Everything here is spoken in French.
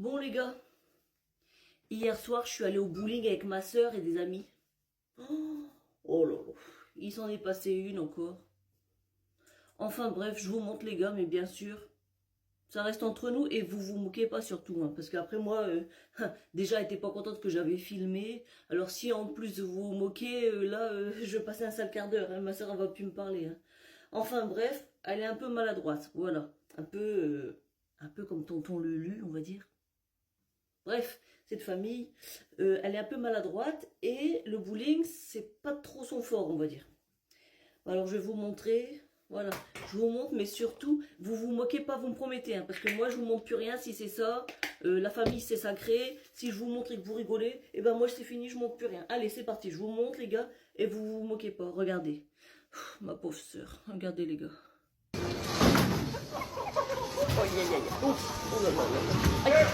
Bon les gars, hier soir je suis allée au bowling avec ma soeur et des amis. Oh là là, il s'en est passé une encore. Enfin bref, je vous montre les gars, mais bien sûr, ça reste entre nous et vous vous moquez pas surtout. Hein, parce qu'après moi, déjà elle était pas contente que j'avais filmé. Alors si en plus vous vous moquez, je vais passer un sale quart d'heure. Hein, ma soeur elle va plus me parler. Hein. Enfin bref, elle est un peu maladroite, voilà. Un peu comme tonton Lulu, on va dire. Bref, cette famille, elle est un peu maladroite et le bowling, c'est pas trop son fort, on va dire. Alors je vais vous montrer, voilà, je vous montre, mais surtout, vous vous moquez pas, vous me promettez, hein, parce que moi je vous montre plus rien si c'est ça, la famille c'est sacré, si je vous montre et que vous rigolez, et ben moi c'est fini, je montre plus rien. Allez, c'est parti, je vous montre les gars, et vous vous moquez pas, regardez. Ma pauvre sœur, regardez les gars. Oh, yeah, yeah, yeah. Oh là là là là. Aïe.